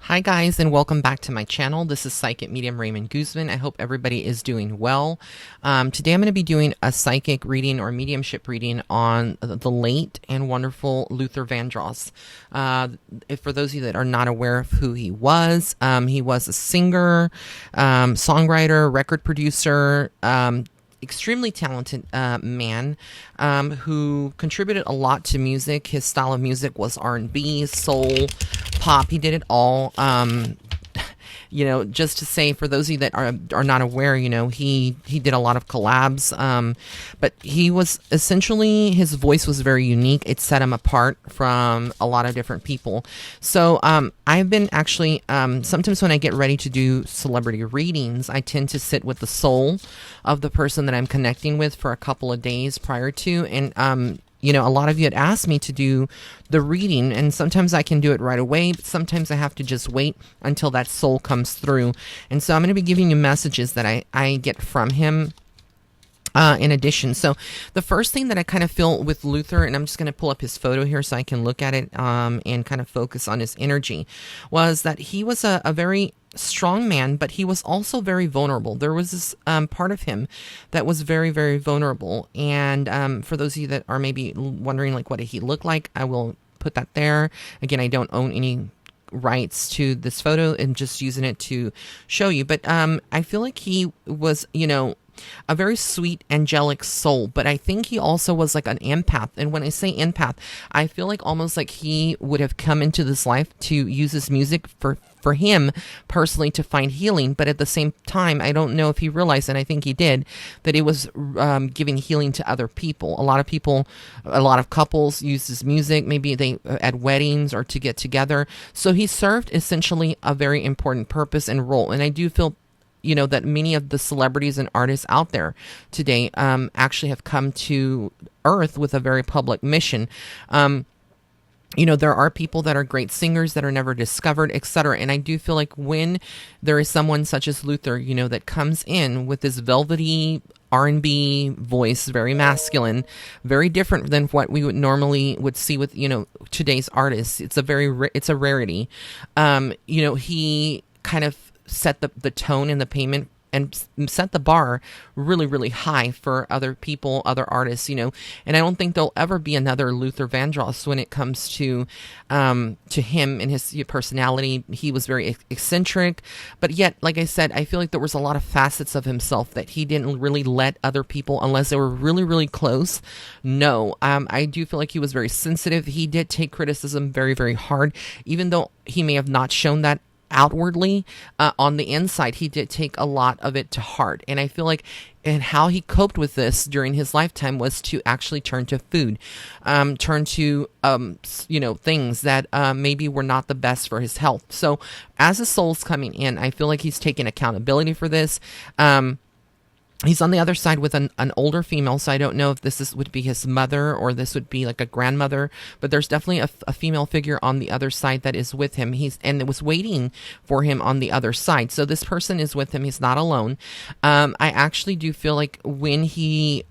Hi guys, and welcome back to my channel. This is Psychic Medium Raymond Guzman. I hope everybody is doing well. Today I'm going to be doing a psychic reading or mediumship reading on the late and wonderful Luther Vandross. For those of you that are not aware of who he was a singer, songwriter, record producer, extremely talented man who contributed a lot to music. His style of music was R&B, soul, pop. He did it all. Just to say, for those of you that are not aware, he did a lot of collabs, but he was essentially, his voice was very unique. It set him apart from a lot of different people. So I've been actually, sometimes when I get ready to do celebrity readings, I tend to sit with the soul of the person that I'm connecting with for a couple of days prior to, and a lot of you had asked me to do the reading, and sometimes I can do it right away, but sometimes I have to just wait until that soul comes through. And so I'm going to be giving you messages that I get from him in addition. So the first thing that I kind of feel with Luther, and I'm just going to pull up his photo here so I can look at it and kind of focus on his energy, was that he was a very strong man, but he was also very vulnerable. There was this part of him that was very, very vulnerable. And for those of you that are maybe wondering, like, what did he look like, I will put that there. Again, I don't own any rights to this photo and just using it to show you. But I feel like he was, a very sweet, angelic soul, but I think he also was like an empath. And when I say empath, I feel like almost like he would have come into this life to use his music for him personally to find healing. But at the same time, I don't know if he realized, and I think he did, that it was giving healing to other people. A lot of couples use his music, maybe they at weddings or to get together. So he served essentially a very important purpose and role. And I do feel that many of the celebrities and artists out there today actually have come to Earth with a very public mission. There are people that are great singers that are never discovered, etc. And I do feel like when there is someone such as Luther, that comes in with this velvety R&B voice, very masculine, very different than what we would normally see with, today's artists. It's a rarity. He kind of set the tone and the payment and set the bar really, really high for other people, other artists, and I don't think there'll ever be another Luther Vandross when it comes to him and his personality. He was very eccentric, but yet, like I said, I feel like there was a lot of facets of himself that he didn't really let other people, unless they were really, really close, know. I do feel like he was very sensitive. He did take criticism very, very hard, even though he may have not shown that outwardly. On the inside, he did take a lot of it to heart. And I feel like, and how he coped with this during his lifetime was to actually turn to food, turn to, things that maybe were not the best for his health. So as the soul's coming in, I feel like he's taking accountability for this. He's on the other side with an older female, so I don't know if would be his mother or this would be like a grandmother, but there's definitely a female figure on the other side that is with him. And it was waiting for him on the other side. So this person is with him. He's not alone. I actually do feel like when he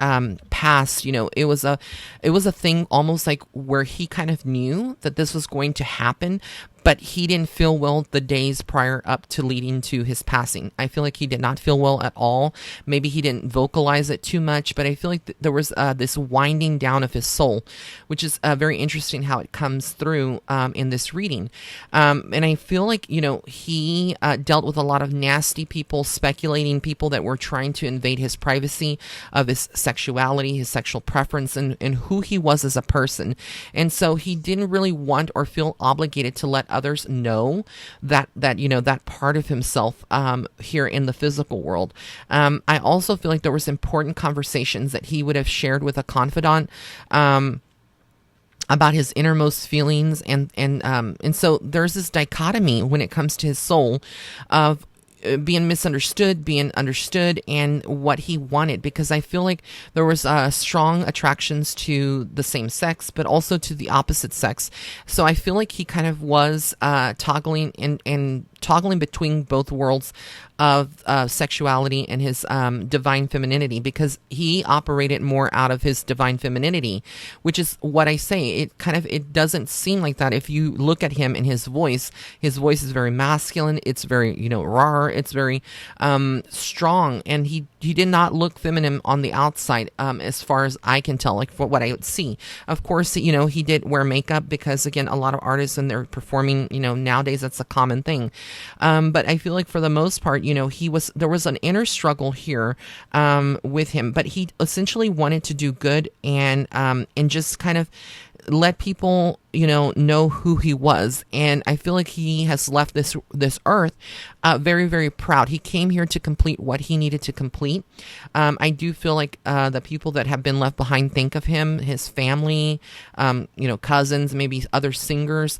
passed, it was a thing almost like where he kind of knew that this was going to happen, but he didn't feel well the days prior up to leading to his passing. I feel like he did not feel well at all. Maybe he didn't vocalize it too much, but I feel like there was this winding down of his soul, which is very interesting how it comes through in this reading. And I feel like, he dealt with a lot of nasty people, speculating people that were trying to invade his privacy of his sexuality, his sexual preference, and who he was as a person. And so he didn't really want or feel obligated to let others know that part of himself here in the physical world. I also feel like there was important conversations that he would have shared with a confidant about his innermost feelings, and so there's this dichotomy when it comes to his soul of being misunderstood, being understood, and what he wanted, because I feel like there was strong attractions to the same sex, but also to the opposite sex. So I feel like he kind of was toggling and toggling between both worlds of sexuality and his divine femininity, because he operated more out of his divine femininity, which is what I say. It doesn't seem like that. If you look at him and his voice is very masculine. It's very, raw. It's very strong, and he did not look feminine on the outside, as far as I can tell, like for what I would see. Of course, he did wear makeup because, again, a lot of artists, and they're performing, nowadays that's a common thing. But I feel like for the most part, there was an inner struggle here with him, but he essentially wanted to do good and just kind of let people, know who he was. And I feel like he has left this earth very, very proud. He came here to complete what he needed to complete. I do feel like the people that have been left behind think of him, his family, cousins, maybe other singers,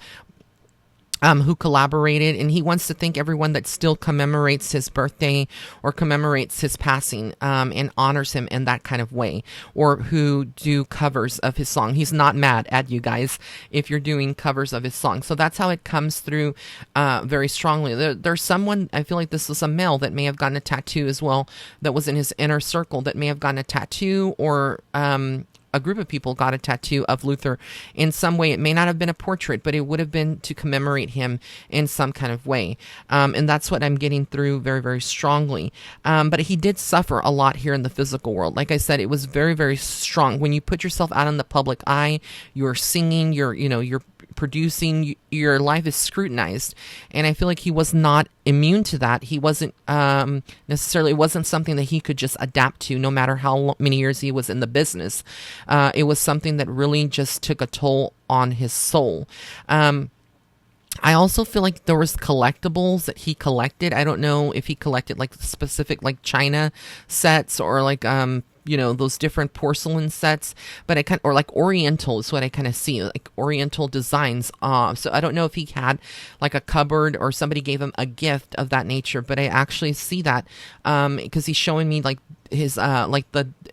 who collaborated, and he wants to thank everyone that still commemorates his birthday or commemorates his passing, and honors him in that kind of way, or who do covers of his song. He's not mad at you guys if you're doing covers of his song. So that's how it comes through very strongly. There's someone, I feel like this was a male that may have gotten a tattoo as well, that was in his inner circle, that may have gotten a tattoo, or a group of people got a tattoo of Luther in some way. It may not have been a portrait, but it would have been to commemorate him in some kind of way. And that's what I'm getting through very, very strongly. But he did suffer a lot here in the physical world. Like I said, it was very, very strong. When you put yourself out in the public eye, you're singing, you're producing, your life is scrutinized. And I feel like he was not immune to that. He wasn't necessarily, it wasn't something that he could just adapt to, no matter how many years he was in the business. It was something that really just took a toll on his soul. I also feel like there was collectibles that he collected. I don't know if he collected like specific like China sets, or like those different porcelain sets, but or like Oriental is what I kind of see, like Oriental designs. So I don't know if he had like a cupboard or somebody gave him a gift of that nature, but I actually see that because he's showing me like his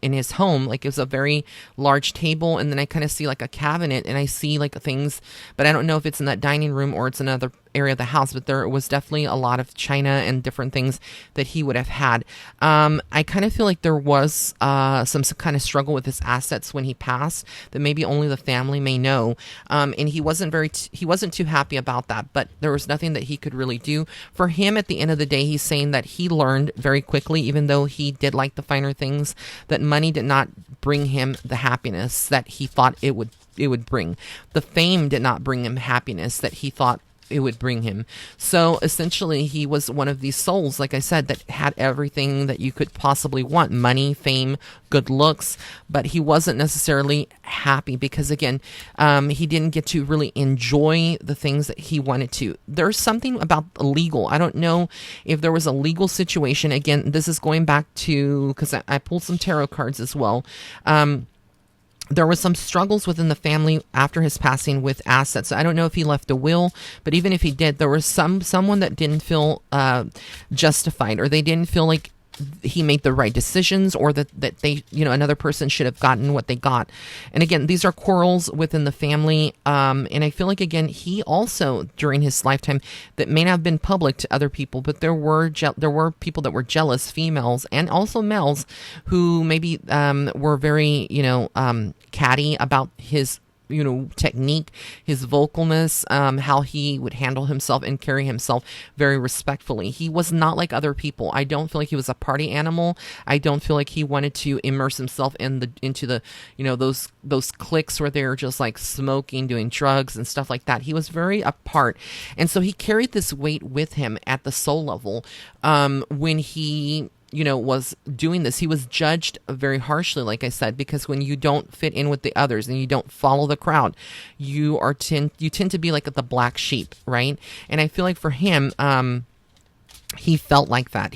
in his home, like it was a very large table, and then I kind of see like a cabinet, and I see like things, but I don't know if it's in that dining room or it's another area of the house, but there was definitely a lot of china and different things that he would have had. I kind of feel like there was some kind of struggle with his assets when he passed that maybe only the family may know, and he wasn't too happy about that, but there was nothing that he could really do. For him, at the end of the day, he's saying that he learned very quickly, even though he did like the finer things, that money did not bring him the happiness that he thought it would bring. The fame did not bring him happiness that he thought it would bring him. So essentially, he was one of these souls, like I said, that had everything that you could possibly want: money, fame, good looks, but he wasn't necessarily happy because, again, he didn't get to really enjoy the things that he wanted to. There's something about legal. I don't know if there was a legal situation. Again, this is going back to, because I pulled some tarot cards as well. There was some struggles within the family after his passing with assets. I don't know if he left a will, but even if he did, there was someone that didn't feel justified, or they didn't feel like he made the right decisions, or that they, another person should have gotten what they got. And again, these are quarrels within the family. And I feel like, again, he also, during his lifetime, that may not have been public to other people, but there were people that were jealous, females and also males, who maybe were very, catty about his technique, his vocalness, how he would handle himself and carry himself very respectfully. He was not like other people. I don't feel like he was a party animal. I don't feel like he wanted to immerse himself into the those cliques where they're just like smoking, doing drugs and stuff like that. He was very apart, and so he carried this weight with him at the soul level. When he was doing this, he was judged very harshly, like I said, because when you don't fit in with the others and you don't follow the crowd, you tend to be like the black sheep, right? And I feel like for him, he felt like that.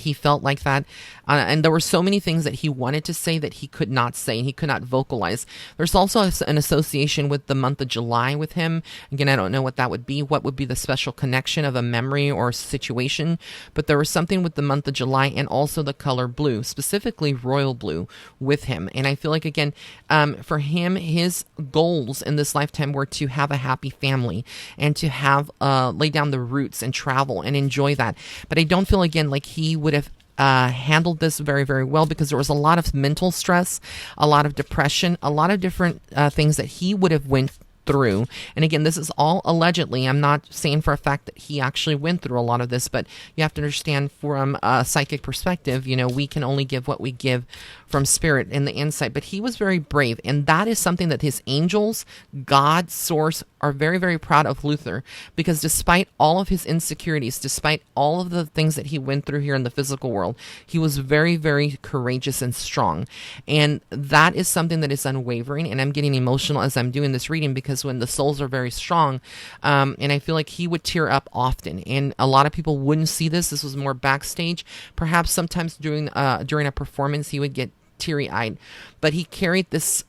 And there were so many things that he wanted to say that he could not say and he could not vocalize. There's also an association with the month of July with him. Again, I don't know what that would be. What would be the special connection of a memory or a situation? But there was something with the month of July and also the color blue, specifically royal blue, with him. And I feel like, again, for him, his goals in this lifetime were to have a happy family and to have lay down the roots and travel and enjoy that. But I don't feel, again, like he would have handled this very, very well, because there was a lot of mental stress, a lot of depression, a lot of different things that he would have went through. And again, this is all allegedly. I'm not saying for a fact that he actually went through a lot of this, but you have to understand from a psychic perspective, we can only give what we give from spirit and the insight. But he was very brave, and that is something that his angels, God, source, are very, very proud of Luther, because despite all of his insecurities, despite all of the things that he went through here in the physical world, he was very, very courageous and strong. And that is something that is unwavering. And I'm getting emotional as I'm doing this reading, because when the souls are very strong, and I feel like he would tear up often, and a lot of people wouldn't see this. This was more backstage. Perhaps sometimes during a performance he would get teary-eyed, but he carried this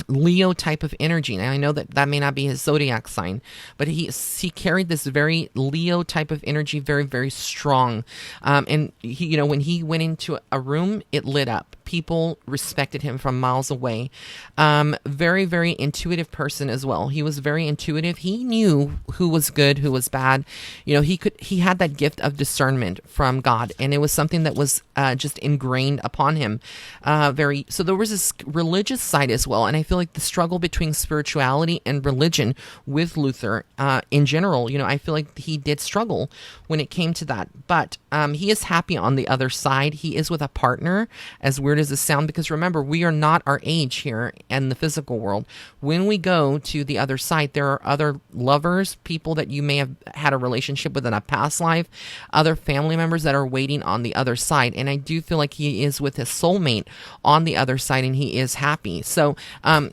Leo type of energy. Now I know that may not be his zodiac sign, but he carried this very Leo type of energy, very, very strong. And he, when he went into a room, it lit up. People respected him from miles away. Very, very intuitive person as well. He was very intuitive. He knew who was good, who was bad. He had that gift of discernment from God, and it was something that was just ingrained upon him. So there was this religious side as well, and I feel like the struggle between spirituality and religion with Luther, in general, I feel like he did struggle when it came to that. But he is happy on the other side. He is with a partner, as weird as this sound, because remember, we are not our age here in the physical world. When we go to the other side, there are other lovers, people that you may have had a relationship with in a past life, other family members that are waiting on the other side. And I do feel like he is with his soulmate on the other side, and he is happy. So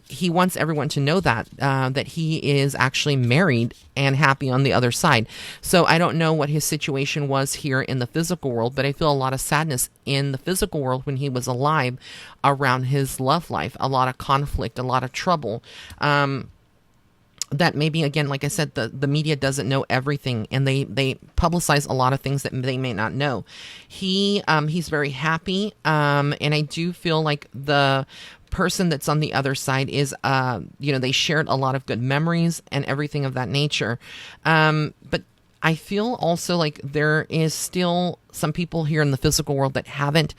he wants everyone to know that he is actually married and happy on the other side. So I don't know what his situation was here in the physical world, but I feel a lot of sadness in the physical world when he was alive around his love life, a lot of conflict, a lot of trouble. That maybe, again, like I said, the media doesn't know everything, and they publicize a lot of things that they may not know. He's very happy, and I do feel like the person that's on the other side is, they shared a lot of good memories and everything of that nature. But I feel also like there is still some people here in the physical world that haven't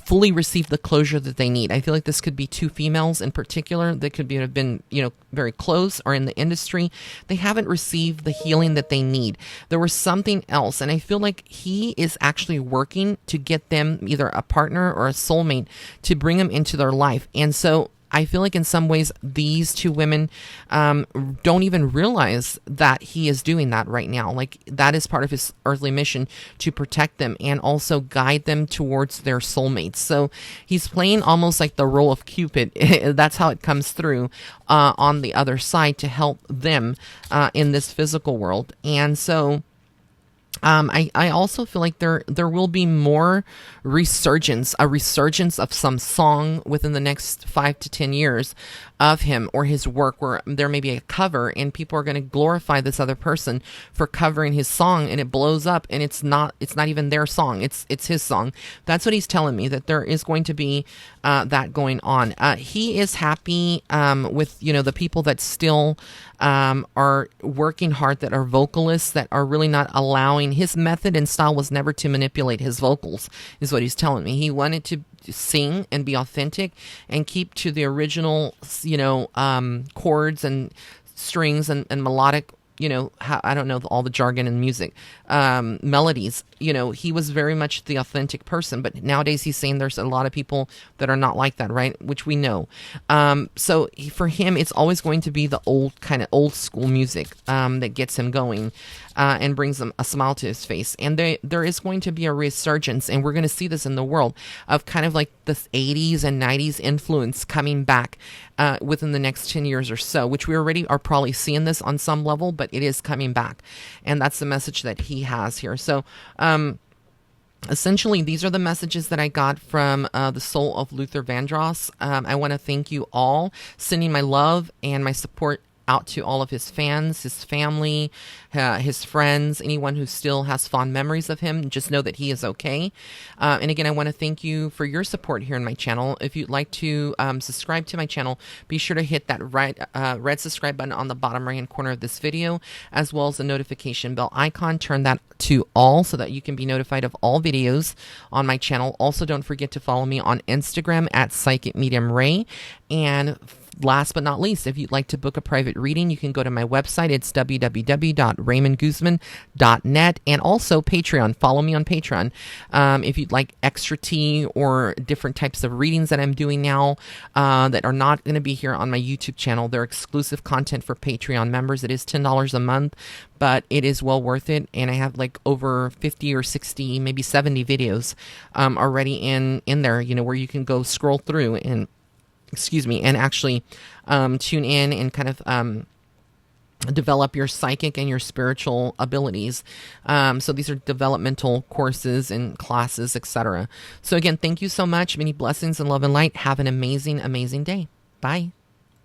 fully received the closure that they need. I feel like this could be two females in particular that could have been, very close or in the industry. They haven't received the healing that they need. There was something else, and I feel like he is actually working to get them either a partner or a soulmate to bring them into their life. And so I feel like in some ways these two women don't even realize that he is doing that right now. Like, that is part of his earthly mission, to protect them and also guide them towards their soulmates. So he's playing almost like the role of Cupid. That's how it comes through on the other side, to help them in this physical world. And so I also feel like there will be more a resurgence of some song within the next 5 to 10 years of him or his work, where there may be a cover and people are going to glorify this other person for covering his song, and it blows up, and it's not even their song, it's his song. That's what he's telling me, that there is going to be that going on. He is happy with the people that still are working hard, that are vocalists, that are really not allowing. His method and style was never to manipulate his vocals, is what he's telling me. He wanted to sing and be authentic and keep to the original, chords and strings and melodic, I don't know all the jargon in music, melodies. He was very much the authentic person, but nowadays he's saying there's a lot of people that are not like that, right? Which we know. So for him, it's always going to be the old school music that gets him going and brings him a smile to his face. And there is going to be a resurgence, and we're going to see this in the world, of kind of like the 80s and 90s influence coming back within the next 10 years or so, which we already are probably seeing this on some level, but it is coming back. And that's the message that he has here. So essentially, these are the messages that I got from the soul of Luther Vandross. I want to thank you all, sending my love and my support out to all of his fans, his family, his friends, anyone who still has fond memories of him. Just know that he is okay. And again, I want to thank you for your support here in my channel. If you'd like to subscribe to my channel, be sure to hit that red subscribe button on the bottom right hand corner of this video, as well as the notification bell icon. Turn that to all so that you can be notified of all videos on my channel. Also, don't forget to follow me on Instagram at Psychic Medium Ray. And last but not least, if you'd like to book a private reading, you can go to my website. It's www.raymondguzman.net, and also Patreon. Follow me on Patreon. If you'd like extra tea or different types of readings that I'm doing now that are not going to be here on my YouTube channel, they're exclusive content for Patreon members. It is $10 a month, but it is well worth it. And I have like over 50 or 60, maybe 70 videos already in there, you know, where you can go scroll through and and actually tune in and kind of develop your psychic and your spiritual abilities. So these are developmental courses and classes, etc. So again, thank you so much. Many blessings and love and light. Have an amazing, amazing day. Bye.